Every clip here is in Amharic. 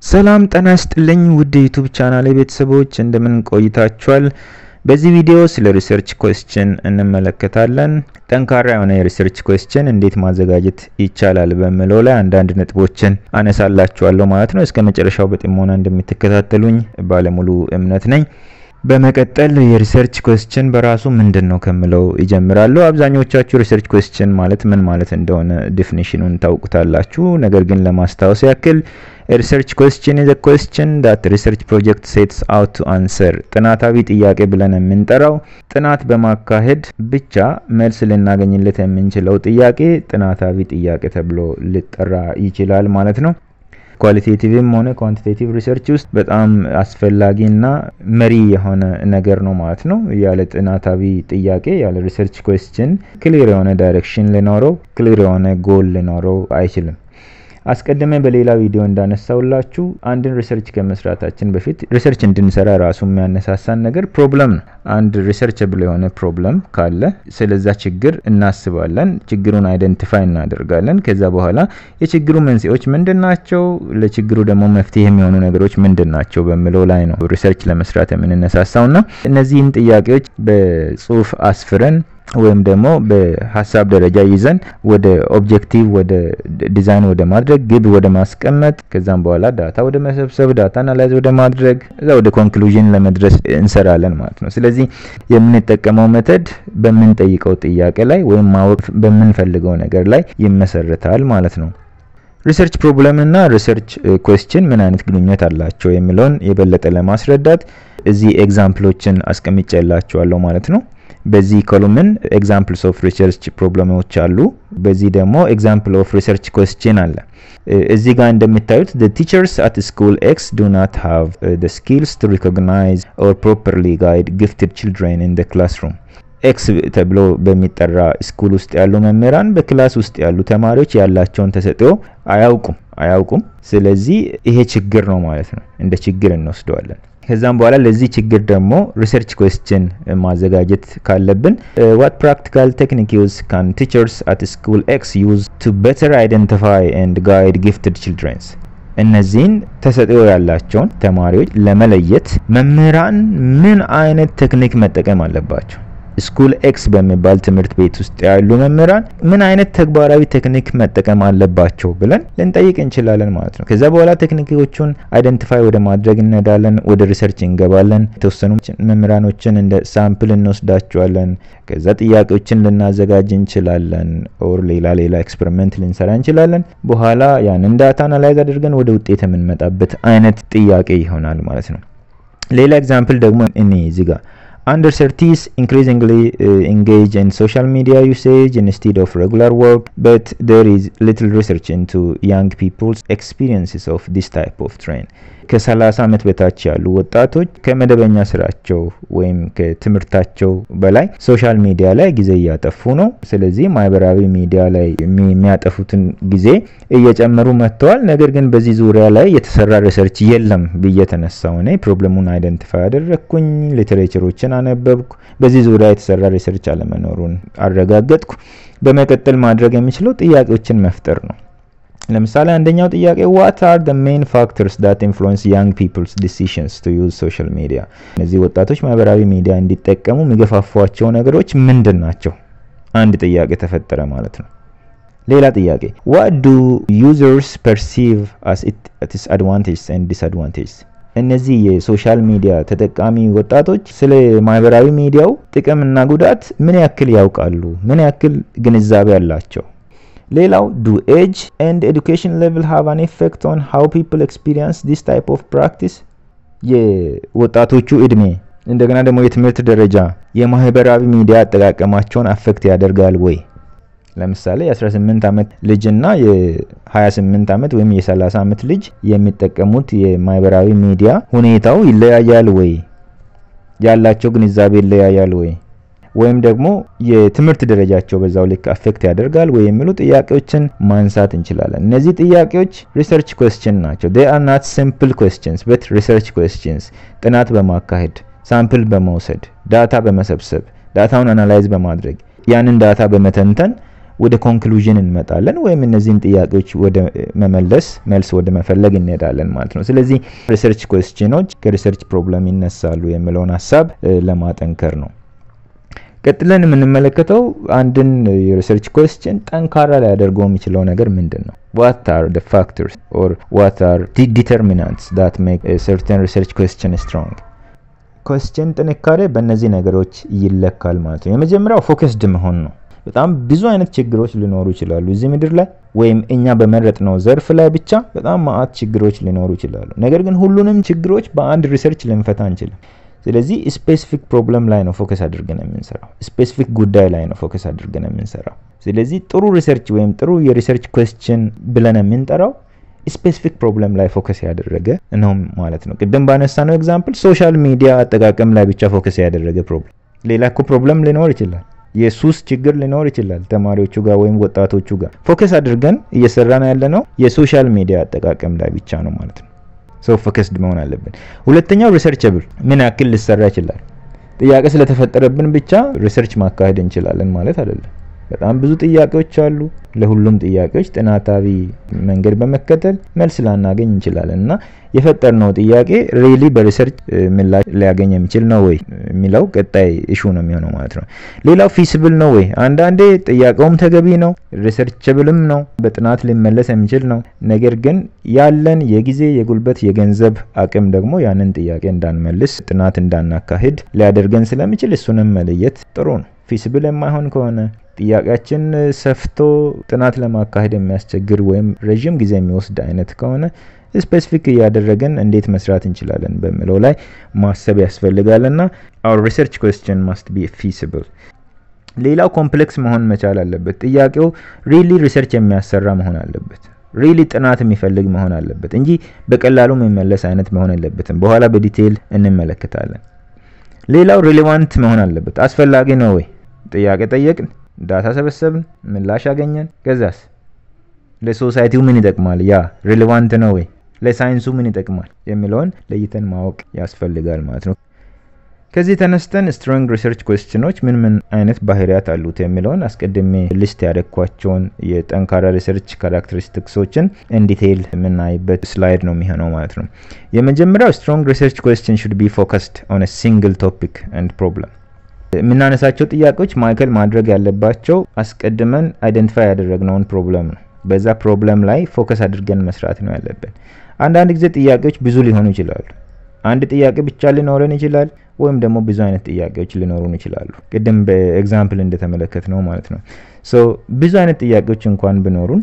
ሰላም ጤና ይስጥልኝ ውድ ዩቲዩብ ቻናሌ ቤተሰቦች እንደምን ቆይታችኋል? በዚህ ቪዲዮ ስለ ሪሰርች ኩዌስችን እንመለከታለን። ጠንካራ የሆነ የሪሰርች ኩዌስችን እንዴት ማዘጋጀት ይቻላል በሚለው ላይ አንዳንድ ነጥቦችን አነሳላችኋለሁ ማለት ነው። እስከ መጨረሻው በጥሞና እንደምትከታተሉኝ ባለሙሉ እምነት ነኝ። በመቀጠል የሪሰርች ኩዌስችን በራሱ ምንድነው ከመለው ይጀምራለሁ። አብዛኞቻችሁ ሪሰርች ኩዌስችን ማለት ምን ማለት እንደሆነ ዲፊኒሽኑን ታውቁታላችሁ። ነገር ግን ለማስታወስ ያክል A research question is a question that research project sets out to answer. ጥናታዊ ጥያቄ ብለን የምንጠራው ጥናት በማካሄድ ብቻ መልስ ልናገኝለት የምንችለው ጥያቄ ጥናታዊ ጥያቄ ተብሎ ሊጠራ ይችላል ማለት ነው። ኳሊቴቲቭም ሆነ ኳንቲቴቲቭ ሪሰርች ውስጥ በጣም አስፈላጊና መሪ የሆነ ነገር ነው ማለት ነው። ያለ ጥናታዊ ጥያቄ ያለ ሪሰርች ኩዌስችን ክሊር የሆነ ዳይሬክሽን ሊኖረው ክሊር የሆነ ጎል ሊኖረው አይችልም። አስቀድሜ በሌላ ቪዲዮ እንዳነሳውላችሁ አንድን ሪሰርች ከመስራታችን በፊት ሪሰርች እንድንሰራ ራሱ የሚያነሳሳን ነገር ፕሮብለም ነው። አንድ ሪሰርቸብል የሆነ ፕሮብለም ካለ ስለዛ ችግር እናስባለን፣ ችግሩን አይደንቲፋይ እናደርጋለን። ከዛ በኋላ የችግሩ መንስኤዎች ምንድናቸው፣ ለችግሩ ደግሞ መፍትሄ የሚሆኑ ነገሮች ምንድናቸው በሚለው ላይ ነው ሪሰርች ለመስራት የምንነሳሳውና እነዚህን ጥያቄዎች በጽሁፍ አስፍረን ወይም ደግሞ በሐሳብ ደረጃ ይዘን ወደ ኦብጀክቲቭ ወደ ዲዛይን ወደ ማድረግ ግብ ወደ ማስቀመጥ ከዛም በኋላ ዳታ ወደ መሰብሰብ ዳታ አናላይዝ ወደ ማድረግ እዛ ወደ ኮንክሉዥን ለመድረስ እንሰራለን ማለት ነው። ስለዚህ የምንጠቀመው ሜተድ በመንጠይቀው ጥያቄ ላይ ወይም ማወቅ በመንፈልገው ነገር ላይ ይመሰረታል ማለት ነው። ሪሰርች ፕሮብለም እና ሪሰርች ኩዌስችን ምን አይነት ግንኙነት አላቸው የሚለውን የበለጠ ለማስረዳት እዚህ ኤግዛምፕሎችን አስቀምጬላችኋለሁ ማለት ነው። በዚህ ኮሉምን ኤግዛምፕልስ ኦፍ ሪሰርች ፕሮብለሞች አሉ። በዚህ ደግሞ ኤግዛምፕል ኦፍ ሪሰርች ኩዌስችን አለ። እዚህ ጋር እንደምታዩት the teachers at school X do not have the skills to recognize or properly guide gifted children in the classroom. ኤክስ ተብሎ በሚጠራ ስኩል ውስጥ ያሉ መምህራን በክላስ ውስጥ ያሉ ተማሪዎች ያላቸውን ተሰጥኦ አያውቁም። ስለዚህ ይሄ ችግር ነው ማለት ነው። እንደ ችግር እንወስደዋለን። ከዛም በኋላ ለዚህ ችግር ደግሞ ሪሰርች ኩዌስችን ማዘጋጀት ካለብን what practical techniques can teachers at school X use to better identify and guide gifted children? እነዚህን ተሰጥኦ ያላቸውን ተማሪዎች ለመለየት መምህራን ምን አይነት ቴክኒክ መጠቀም አለባቸው? ስኩል ኤክስ በሚባል ትምህርት ቤት ውስጥ ያሉ መምህራን ምን አይነት ተግባራዊ ቴክኒክ መጠቀም አለባቸው ብለን ልንጠይቅ እንችላለን ማለት ነው። ከዛ በኋላ ቴክኒኮቹን አይደንቲፋይ ወደ ማድረግ እንሄዳለን፣ ወደ ሪሰርች እንገባለን። የተወሰኑ መምህራኖችን እንደ ሳምፕል እንወስዳቸዋለን። ከዛ ጥያቄዎችን ልናዘጋጅ እንችላለን ኦር ሌላ ኤክስፐሪመንት ልንሰራ እንችላለን። በኋላ ያንን ዳታ አናላይዝ አድርገን ወደ ውጤት የምንመጣበት አይነት ጥያቄ ይሆናል ማለት ነው። ሌላ ኤግዛምፕል ደግሞ እዚህ ጋር Underserved increasingly engage in social media usage instead of regular work, but there is little research into young people's experiences of this type of trend. ከ30 ዓመት በታች ያሉ ወጣቶች ከመደበኛ ስራቸው ወይም ከትምህርታቸው በላይ ሶሻል ሚዲያ ላይ ጊዜ እያጠፉ ነው። ስለዚህ ማህበራዊ ሚዲያ ላይ የሚያጠፉትን ጊዜ እየጨመሩ መጥተዋል። ነገር ግን በዚህ ዙሪያ ላይ የተሰራ ሪሰርች የለም ብዬ ተነሳው እኔ ፕሮብሌሙን አይደንቲፋይ አደረኩኝ፣ ሊተሬቸሮችን አነበብኩ፣ በዚህ ዙሪያ የተሰራ ሪሰርች አለመኖሩን አረጋገጥኩ። በመቀጠል ማድረግ የሚችለው ጥያቄዎችን መፍጠር ነው። ለምሳሌ አንደኛው ጥያቄ what are the main factors that influence young people's decisions to use social media? እነዚህ ወጣቶች ማህበራዊ ሚዲያ እንዲጠቀሙ የሚገፋፏቸው ነገሮች ምንድናቸው? አንድ ጥያቄ ተፈጠረ ማለት ነው። ሌላ ጥያቄ what do users perceive as its advantages and disadvantages? እነዚህ የሶሻል ሚዲያ ተጠቃሚ ወጣቶች ስለ ማህበራዊ ሚዲያው ጥቅምና ጉዳት ምን ያክል ያውቃሉ? ምን ያክል ግንዛቤ አላቸው? ሌላው do age and education level have an effect on how people experience this type of practice? የወጣቶቹ እድሜ እንደገና ደግሞ የትምህርት ደረጃ የማህበራዊ ሚዲያ አጠቃቀማቸውን አፌክት ያደርጋል ወይ? ለምሳሌ የ18 ዓመት ልጅና የ28 ዓመት ወይም የ30 ዓመት ልጅ የሚጠቀሙት የማህበራዊ ሚዲያ ሁኔታው ይለያያል ወይ? ያላቸው ግንዛቤ ይለያያል ወይ? ወይም ደግሞ የትምህርት ደረጃቸው በዛው ልክ አፌክት ያደርጋል ወይ የሚሉ ጥያቄዎችን ማንሳት እንችላለን። እነዚህ ጥያቄዎች ሪሰርች ኩዌስችን ናቸው። they are not simple questions but research questions. ጥናት በማካሄድ ሳምፕል በመውሰድ ዳታ በመሰብሰብ ዳታውን አናላይዝ በማድረግ ያንን ዳታ በመተንተን ወደ ኮንክሉዥን እንመጣለን ወይም እነዚህን ጥያቄዎች ወደ መመለስ መልስ ወደ መፈለግ እንሄዳለን ማለት ነው። ስለዚህ ሪሰርች ኩዌስችኖች ከሪሰርች ፕሮብለም ይነሳሉ የሚለውን ሐሳብ ለማጠንከር ነው። ቀጥለን የምንመለከተው አንድን የሪሰርች ኩዌስችን ጠንካራ ሊያደርገው የሚችለው ነገር ምንድነው? What are the factors or what are the determinants that make a certain research question strong? ኩዌስችን ጥንካሬ በእነዚህ ነገሮች ይለካል ማለት ነው። የመጀመሪያው ፎከስድ መሆን ነው። በጣም ብዙ አይነት ችግሮች ሊኖሩ ይችላሉ እዚህ ምድር ላይ ወይም እኛ በመረጥነው ዘርፍ ላይ ብቻ በጣም ማአት ችግሮች ሊኖሩ ይችላሉ። ነገር ግን ሁሉንም ችግሮች በአንድ ሪሰርች ልንፈታ አንችልም። ስለዚህ ስፔሲፊክ ፕሮብለም ላይ ነው ፎከስ አድርገን የምንሰራው። ስፔሲፊክ ጉዳይ ላይ ነው ፎከስ አድርገን የምንሰራው። ስለዚህ ጥሩ ሪሰርች ወይም ጥሩ የሪሰርች ኩዌስችን ብለን የምንጠራው ስፔሲፊክ ፕሮብለም ላይ ፎከስ ያደረገ ነው ማለት ነው። ቅድም ባነሳነው ኤግዛምፕል ሶሻል ሚዲያ አጠቃቀም ላይ ብቻ ፎከስ ያደረገ ፕሮብለም፣ ሌላ እኮ ፕሮብለም ሊኖር ይችላል። የሱስ ችግር ሊኖር ይችላል ተማሪዎቹ ጋር ወይም ወጣቶቹ ጋር። ፎከስ አድርገን እየሰራን ያለነው የሶሻል ሚዲያ አጠቃቀም ላይ ብቻ ነው ማለት ነው። ሶ ፎከስድ መሆን አለብን። ሁለተኛው ሪሰርቸብል፣ ምን ያክል ሊሰራ ይችላል። ጥያቄ ስለተፈጠረብን ብቻ ሪሰርች ማካሄድ እንችላለን ማለት አይደለም። በጣም ብዙ ጥያቄዎች አሉ። ለሁሉም ጥያቄዎች ጥናታዊ መንገድ በመከተል መልስ ላናገኝ እንችላለን እና የፈጠርነው ጥያቄ ሪሊ በሪሰርች ምላሽ ሊያገኝ የሚችል ነው ወይ የሚለው ቀጣይ ኢሹ ነው የሚሆነው ማለት ነው። ሌላው ፊዚብል ነው ወይ? አንዳንዴ ጥያቄውም ተገቢ ነው፣ ሪሰርቸብልም ነው፣ በጥናት ሊመለስ የሚችል ነው። ነገር ግን ያለን የጊዜ፣ የጉልበት፣ የገንዘብ አቅም ደግሞ ያንን ጥያቄ እንዳንመልስ፣ ጥናት እንዳናካሂድ ሊያደርገን ስለሚችል እሱንም መለየት ጥሩ ነው። ፊዚብል የማይሆን ከሆነ ጥያቄያችን ሰፍቶ ጥናት ለማካሄድ የሚያስቸግር ወይም ረጅም ጊዜ የሚወስድ አይነት ከሆነ ስፔሲፊክ እያደረገን እንዴት መስራት እንችላለን በሚለው ላይ ማሰብ ያስፈልጋልና our research question must be feasible። ሌላው ኮምፕሌክስ መሆን መቻል አለበት። ጥያቄው ሪሊ ሪሰርች የሚያሰራ መሆን አለበት። ሪሊ ጥናት የሚፈልግ መሆን አለበት እንጂ በቀላሉ የሚመለስ አይነት መሆን የለበትም። በኋላ በዲቴል እንመለከታለን። ሌላው ሪሌቫንት መሆን አለበት። አስፈላጊ ነው ወይ? ጥያቄ ጠየቅን፣ ዳታ ሰበሰብን፣ ምላሽ አገኘን፣ ከዛስ ለሶሳይቲው ምን ይጠቅማል? ያ ሪሌቫንት ነው ወይ? ለሳይንሱ ምን ይጠቅማል የሚለውን ለይተን ማወቅ ያስፈልጋል ማለት ነው። ከዚህ ተነስተን ስትሮንግ ሪሰርች ኩዌስችኖች ምን አይነት ባህሪያት አሉት የሚለውን አስቀድሜ ሊስት ያደረኳቸውን የጠንካራ ሪሰርች ካራክተሪስቲክሶችን ኢንዲቴል የምናይበት ስላይድ ነው የሚሆነው ማለት ነው። የመጀመሪያው ስትሮንግ ሪሰርች ኩዌስችን should be focused on a single topic and problem። የምናነሳቸው ጥያቄዎች ማዕከል ማድረግ ያለባቸው አስቀድመን አይደንቲፋይ ያደረግነውን ፕሮብለም ነው። በዛ ፕሮብለም ላይ ፎከስ አድርገን መስራት ነው ያለብን። አንዳንድ ጊዜ ጥያቄዎች ብዙ ሊሆኑ ይችላሉ። አንድ ጥያቄ ብቻ ሊኖረን ይችላል ወይም ደግሞ ብዙ አይነት ጥያቄዎች ሊኖሩን ይችላሉ። ቅድም በኤግዛምፕል እንደተመለከትነው ማለት ነው። ሶ ብዙ አይነት ጥያቄዎች እንኳን ቢኖሩን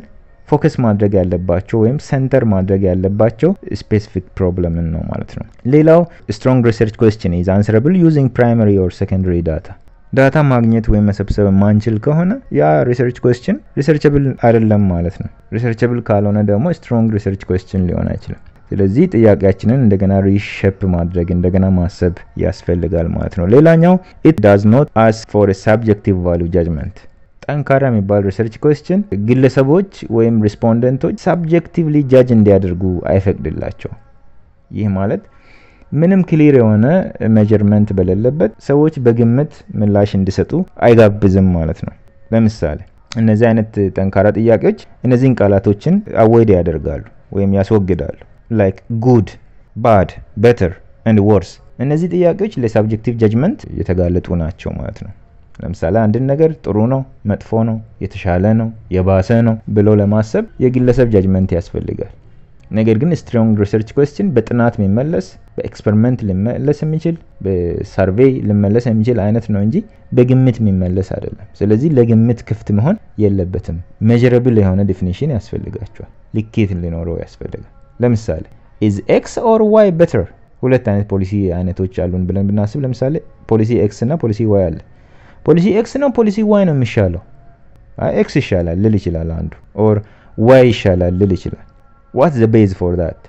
ፎከስ ማድረግ ያለባቸው ወይም ሰንተር ማድረግ ያለባቸው ስፔሲፊክ ፕሮብለምን ነው ማለት ነው። ሌላው ስትሮንግ ሪሰርች ኩዌስችን is answerable using primary or secondary data። ዳታ ማግኘት ወይም መሰብሰብ ማንችል ከሆነ ያ ሪሰርች ኩዌስችን ሪሰርቸብል አይደለም ማለት ነው። ሪሰርቸብል ካልሆነ ደግሞ ስትሮንግ ሪሰርች ኩዌስችን ሊሆን አይችልም። ስለዚህ ጥያቄያችንን እንደገና ሪሼፕ ማድረግ እንደገና ማሰብ ያስፈልጋል ማለት ነው። ሌላኛው it does not ask for a subjective value judgment። ጠንካራ የሚባል ሪሰርች ኩዌስችን ግለሰቦች ወይም ሪስፖንደንቶች ሳብጀክቲቭሊ ጃጅ እንዲያደርጉ አይፈቅድላቸው። ይህ ማለት ምንም ክሊር የሆነ ሜጀርመንት በሌለበት ሰዎች በግምት ምላሽ እንዲሰጡ አይጋብዝም ማለት ነው። ለምሳሌ እነዚህ አይነት ጠንካራ ጥያቄዎች እነዚህን ቃላቶችን አቮይድ ያደርጋሉ ወይም ያስወግዳሉ። like good, bad, better and worse። እነዚህ ጥያቄዎች ለሳብጀክቲቭ ጃጅመንት የተጋለጡ ናቸው ማለት ነው። ለምሳሌ አንድ ነገር ጥሩ ነው፣ መጥፎ ነው፣ የተሻለ ነው፣ የባሰ ነው ብሎ ለማሰብ የግለሰብ ጃጅመንት ያስፈልጋል። ነገር ግን ስትሮንግ ሪሰርች ኩዌስችን በጥናት የሚመለስ በኤክስፐሪመንት ሊመለስ የሚችል በሰርቬይ ሊመለስ የሚችል አይነት ነው እንጂ በግምት የሚመለስ አይደለም። ስለዚህ ለግምት ክፍት መሆን የለበትም። ሜዠረብል የሆነ ዴፊኒሽን ያስፈልጋቸዋል። ልኬት ሊኖረው ያስፈልጋል። ለምሳሌ is x or y better? ሁለት አይነት ፖሊሲ አይነቶች አሉን ብለን ብናስብ ለምሳሌ ፖሊሲ x እና ፖሊሲ y አለ። ፖሊሲ x ነው ፖሊሲ y ነው የሚሻለው? x ይሻላል ልል ይችላል አንዱ or y ይሻላል ልል ይችላል። what's the base for that?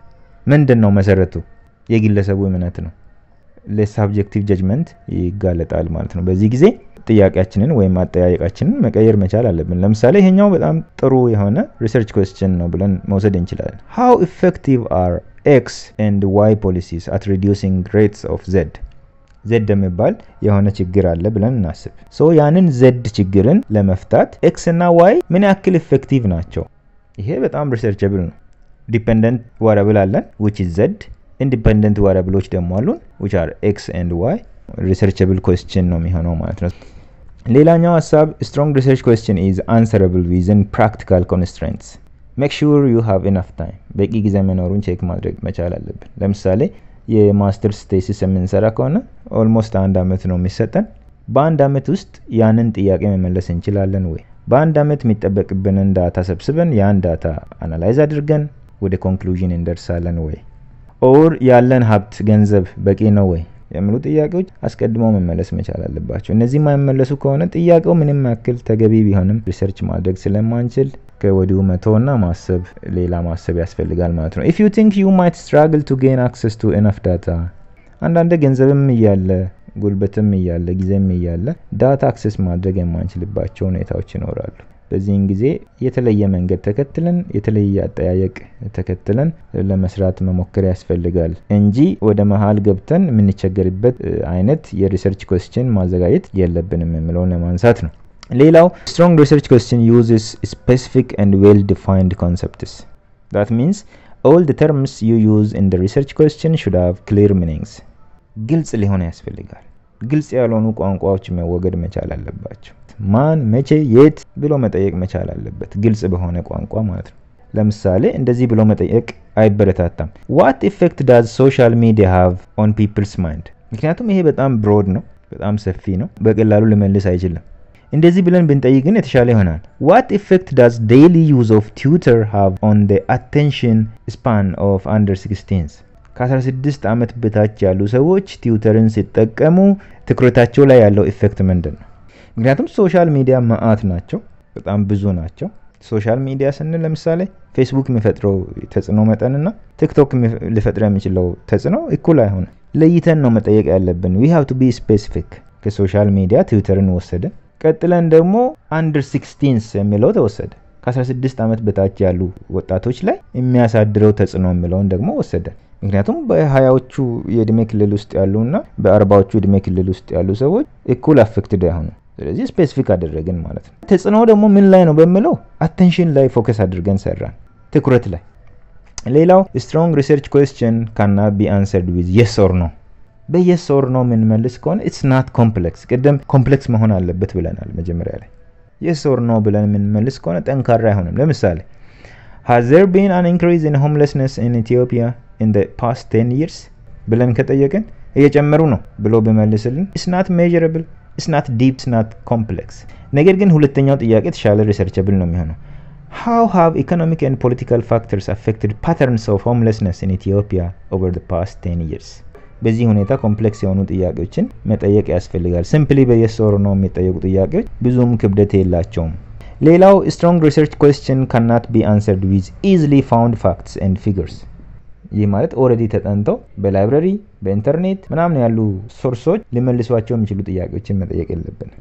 ምንድነው መሰረቱ? የግለሰቡ እምነት ነው። ለሳብጀክቲቭ ጃጅመንት ይጋለጣል ማለት ነው። በዚህ ጊዜ ጥያቄያችንን ወይም አጠያየቃችንን መቀየር መቻል አለብን። ለምሳሌ ይሄኛው በጣም ጥሩ የሆነ ሪሰርች ኩዌስችን ነው ብለን መውሰድ እንችላለን። how effective are x and y policies at reducing rates of z? z የሚባል የሆነ ችግር አለ ብለን እናስብ። ሶ ያንን z ችግርን ለመፍታት x እና y ምን ያክል ኢፌክቲቭ ናቸው? ይሄ በጣም ሪሰርቸብል ነው። ዲፔንደንት ቫሪያብል አለን which is z፣ ኢንዲፔንደንት ቫሪያብሎች ደግሞ አሉን which are x and y። ሪሰርቸብል question ነው የሚሆነው ማለት ነው። ሌላኛው ሐሳብ strong research question is answerable within practical constraints. make sure you have enough time። በቂ ጊዜ መኖሩን ቼክ ማድረግ መቻል አለብን። ለምሳሌ የማስተርስ ቴሲስ የምንሰራ ከሆነ ኦልሞስት 1 አመት ነው የሚሰጠን። በአንድ አመት ውስጥ ያንን ጥያቄ መመለስ እንችላለን ወይ? በአንድ አመት የሚጠበቅብንን ዳታ ሰብስበን ያን ዳታ አናላይዝ አድርገን ወደ ኮንክሉዥን እንደርሳለን ወይ? ኦር ያለን ሀብት ገንዘብ በቂ ነው ወይ የሚሉ ጥያቄዎች አስቀድመው መመለስ መቻል አለባቸው። እነዚህ የማይመለሱ ከሆነ ጥያቄው ምንም ያክል ተገቢ ቢሆንም ሪሰርች ማድረግ ስለማንችል ከወዲሁ መተውና ማሰብ ሌላ ማሰብ ያስፈልጋል ማለት ነው። if you think you might struggle to gain access to enough data አንዳንድ ገንዘብም እያለ ጉልበትም እያለ ጊዜም እያለ ዳታ አክሰስ ማድረግ የማንችልባቸው ሁኔታዎች ይኖራሉ። በዚህን ጊዜ የተለየ መንገድ ተከትለን የተለየ አጠያየቅ ተከትለን ለመስራት መሞከር ያስፈልጋል እንጂ ወደ መሃል ገብተን የምንቸገርበት አይነት የሪሰርች ኩዌስችን ማዘጋጀት የለብንም የሚለውን ለማንሳት ነው። ሌላው strong research question uses specific and well defined concepts. that means all the terms you use in the research question should have clear meanings. ግልጽ ሊሆን ያስፈልጋል። ግልጽ ያልሆኑ ቋንቋዎች መወገድ መቻል አለባቸው። ማን መቼ የት ብሎ መጠየቅ መቻል አለበት ግልጽ በሆነ ቋንቋ ማለት ነው። ለምሳሌ እንደዚህ ብሎ መጠየቅ አይበረታታም። what effect does social media have on people's mind? ምክንያቱም ይሄ በጣም broad ነው፣ በጣም ሰፊ ነው፣ በቀላሉ ሊመልስ አይችልም። እንደዚህ ብለን ብንጠይቅ ግን የተሻለ ይሆናል። what effect does daily use of Twitter have on the attention span of under 16s? ከ16 ዓመት በታች ያሉ ሰዎች ትዊተርን ሲጠቀሙ ትኩረታቸው ላይ ያለው ኢፌክት ምንድን ነው? ምክንያቱም ሶሻል ሚዲያ ማአት ናቸው፣ በጣም ብዙ ናቸው። ሶሻል ሚዲያ ስንል ለምሳሌ ፌስቡክ የሚፈጥረው ተጽዕኖ መጠንና ቲክቶክ ሊፈጥር የሚችለው ተጽዕኖ እኩል አይሆንም። ለይተን ነው መጠየቅ ያለብን። we have to be specific። ከሶሻል ሚዲያ ትዊተርን ወሰደ፣ ቀጥለን ደግሞ under 16s የሚለው ተወሰደ። ከ16 ዓመት በታች ያሉ ወጣቶች ላይ የሚያሳድረው ተጽዕኖ የሚለውን ደግሞ ወሰደ። ምክንያቱም በ20ዎቹ የእድሜ ክልል ውስጥ ያሉና በ40ዎቹ የእድሜ ክልል ውስጥ ያሉ ሰዎች እኩል አፌክትድ አይሆኑ። ስለዚህ ስፔሲፊክ አደረግን ማለት ነው። ተጽዕኖ ደግሞ ምን ላይ ነው በሚለው አቴንሽን ላይ ፎከስ አድርገን ሰራን፣ ትኩረት ላይ። ሌላው strong research question cannot be answered with yes or no። በየስ ኦር ኖ ምን መልስ ከሆነ it's not complex። ቅድም ኮምፕሌክስ መሆን አለበት ብለናል መጀመሪያ ላይ። yes or no ብለን ምን መልስ ከሆነ ጠንካራ አይሆንም። ለምሳሌ has there been an increase in homelessness in Ethiopia in the past 10 years ብለን ከጠየቅን እየጨመሩ ነው ብሎ በመልስልን it's not measurable, it's not deep, it's not complex። ነገር ግን ሁለተኛው ጥያቄ ተሻለ ሪሰርቸብል ነው የሚሆነው። how have economic and political factors affected patterns of homelessness in Ethiopia over the past 10 years? በዚህ ሁኔታ ኮምፕሌክስ የሆኑ ጥያቄዎችን መጠየቅ ያስፈልጋል። ሲምፕሊ በየስ ኦር ኖ የሚጠየቁ ጥያቄዎች ብዙም ክብደት የላቸውም። ሌላው strong research question cannot be answered with easily found facts and figures። ይህ ማለት ኦልሬዲ ተጠንተው በላይብረሪ በኢንተርኔት ምናምን ያሉ ሶርሶች ሊመልሷቸው የሚችሉ ጥያቄዎችን መጠየቅ የለብንም።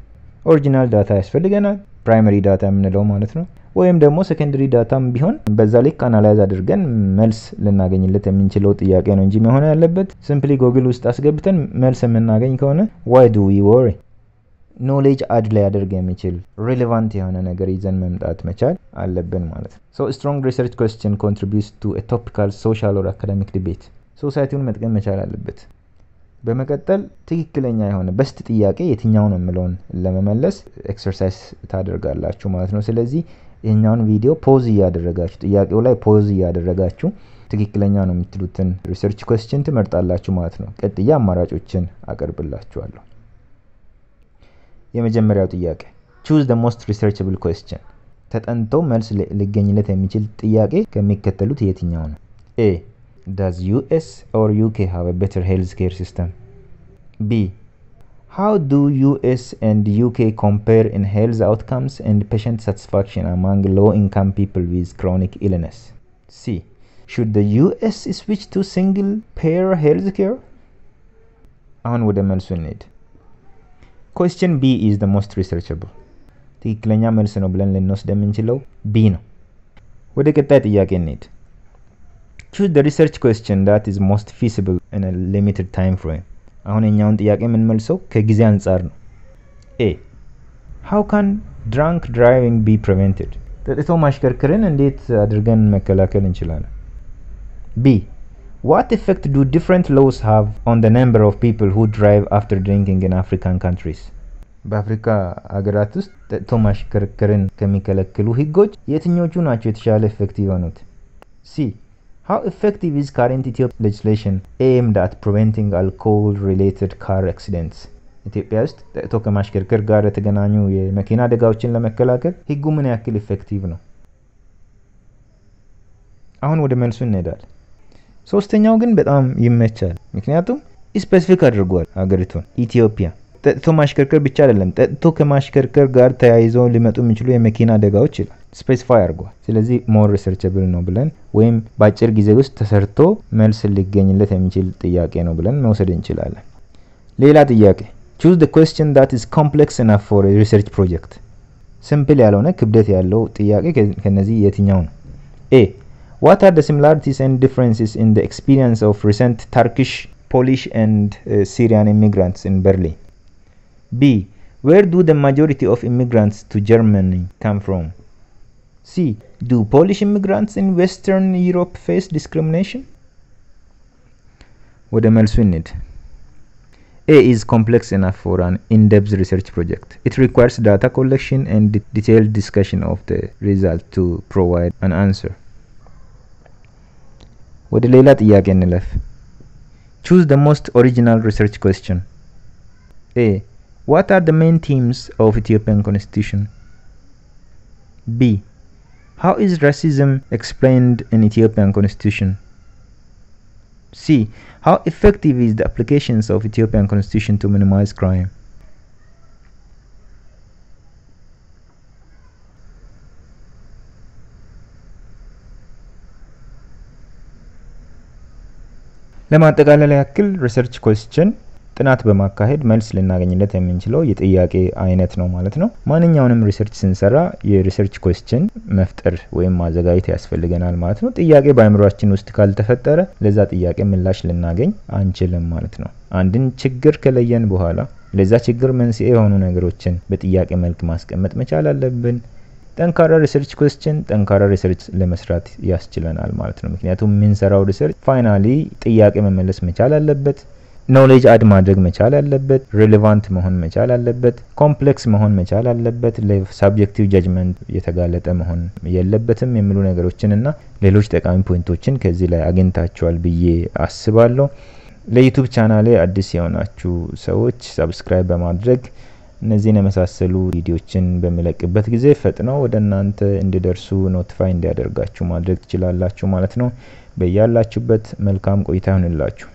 ኦሪጂናል ዳታ ያስፈልገናል፣ ፕራይመሪ ዳታ የምንለው ማለት ነው። ወይም ደግሞ ሴኮንደሪ ዳታም ቢሆን በዛ ልክ አናላይዝ አድርገን መልስ ልናገኝለት የምንችለው ጥያቄ ነው እንጂ መሆን ያለበት ሲምፕሊ ጎግል ውስጥ አስገብተን መልስ የምናገኝ ከሆነ why do we worry? ኖሌጅ አድ ላይ ያደርግ የሚችል ሪሌቫንት የሆነ ነገር ይዘን መምጣት መቻል አለብን ማለት ነው። so strong research question contributes to a topical social or academic debate። ሶሳይቲውን መጥቀም መቻል አለበት። በመቀጠል ትክክለኛ የሆነ በስት ጥያቄ የትኛው ነው የሚለውን ለመመለስ ኤክሰርሳይዝ ታደርጋላችሁ ማለት ነው። ስለዚህ ይሄኛውን ቪዲዮ ፖዝ እያደረጋችሁ ጥያቄው ላይ ፖዝ እያደረጋችሁ ትክክለኛ ነው የምትሉትን ሪሰርች ኩዌስችን ትመርጣላችሁ ማለት ነው። ቀጥያ አማራጮችን አቀርብላችኋለሁ። የመጀመሪያው ጥያቄ choose the most researchable question። ተጠንቶ መልስ ሊገኝለት የሚችል ጥያቄ ከሚከተሉት የትኛው ነው? A does US or UK have a better healthcare system? B how do US and UK compare in health outcomes and patient satisfaction among low-income people with chronic illness? C should the US switch to single-payer healthcare? አሁን ወደ መልሱ እንሂድ። question B is the most researchable። ትክክለኛ መልስ ነው ብለን ልንወስድ የምንችለው B ነው። ወደ ቀጣይ ጥያቄ እንሂድ። choose the research question that is most feasible in a limited time frame። አሁን የኛውን ጥያቄ ምን መልሰው ከጊዜ አንፃር ነው። A. How can drunk driving be prevented? ጠጥቶ ማሽከርከርን እንዴት አድርገን መከላከል እንችላለን? B. What effect do different laws have on the number of people who drive after drinking in African countries? በአፍሪካ ሀገራት ውስጥ ጠጥቶ ማሽከርከርን ከሚከለክሉ ህጎች የትኞቹ ናቸው የተሻለ ኢፌክቲቭ የሆኑት? C. How effective is current Ethiopian legislation aimed at preventing alcohol-related car accidents? ኢትዮጵያ ውስጥ ጠጥቶ ከማሽከርከር ጋር የተገናኙ የመኪና አደጋዎችን ለመከላከል ህጉ ምን ያክል ኢፌክቲቭ ነው? አሁን ወደ መልሱ እንሄዳለን። ሶስተኛው ግን በጣም ይመቻል፣ ምክንያቱም ስፔሲፊክ አድርጓል ሀገሪቱን ኢትዮጵያ። ጠጥቶ ማሽከርከር ብቻ አይደለም፣ ጠጥቶ ከማሽከርከር ጋር ተያይዘው ሊመጡ የሚችሉ የመኪና አደጋዎች ይላል፣ ስፔሲፋይ አድርጓል። ስለዚህ ሞር ሪሰርቸብል ነው ብለን ወይም በአጭር ጊዜ ውስጥ ተሰርቶ መልስ ሊገኝለት የሚችል ጥያቄ ነው ብለን መውሰድ እንችላለን። ሌላ ጥያቄ choose the question that is complex enough for a research project. ሲምፕል ያልሆነ ክብደት ያለው ጥያቄ ከነዚህ የትኛው ነው? A. What are the similarities and differences in the experience of recent Turkish, Polish and Syrian immigrants in Berlin? B. Where do the majority of immigrants to Germany come from? C. Do Polish immigrants in Western Europe face discrimination? ወደ መልሱ እንሂድ። A is complex enough for an in-depth research project. It requires data collection and detailed discussion of the result to provide an answer. ወደ ሌላ ጥያቄ እንለፍ። Choose the most original research question. A. What are the main themes of Ethiopian constitution? B. How is racism explained in Ethiopian constitution? C. How effective is the applications of Ethiopian constitution to minimize crime? ለማጠቃለል ያክል ሪሰርች ኩዌስችን ጥናት በማካሄድ መልስ ልናገኝለት የምንችለው የጥያቄ አይነት ነው ማለት ነው። ማንኛውንም ሪሰርች ስንሰራ የሪሰርች ኩዌስችን መፍጠር ወይም ማዘጋጀት ያስፈልገናል ማለት ነው። ጥያቄ በአእምሮአችን ውስጥ ካልተፈጠረ ለዛ ጥያቄ ምላሽ ልናገኝ አንችልም ማለት ነው። አንድን ችግር ከለየን በኋላ ለዛ ችግር መንስኤ የሆኑ ነገሮችን በጥያቄ መልክ ማስቀመጥ መቻል አለብን። ጠንካራ ሪሰርች ኩዌስችን ጠንካራ ሪሰርች ለመስራት ያስችለናል ማለት ነው። ምክንያቱም የምንሰራው ሪሰርች ፋይናሊ ጥያቄ መመለስ መቻል አለበት፣ ኖሌጅ አድ ማድረግ መቻል አለበት፣ ሪሌቫንት መሆን መቻል አለበት፣ ኮምፕሌክስ መሆን መቻል አለበት፣ ለሳብጀክቲቭ ጃጅመንት የተጋለጠ መሆን የለበትም የሚሉ ነገሮችንና ሌሎች ጠቃሚ ፖይንቶችን ከዚህ ላይ አግኝታችኋል ብዬ አስባለሁ። ለዩቲዩብ ቻናሌ አዲስ የሆናችሁ ሰዎች ሰብስክራይብ በማድረግ እነዚህን የመሳሰሉ ቪዲዮችን በመለቅበት ጊዜ ፈጥነው ወደ እናንተ እንዲደርሱ ኖቲፋይ እንዲያደርጋችሁ ማድረግ ትችላላችሁ ማለት ነው። በያላችሁበት መልካም ቆይታ ይሁንላችሁ።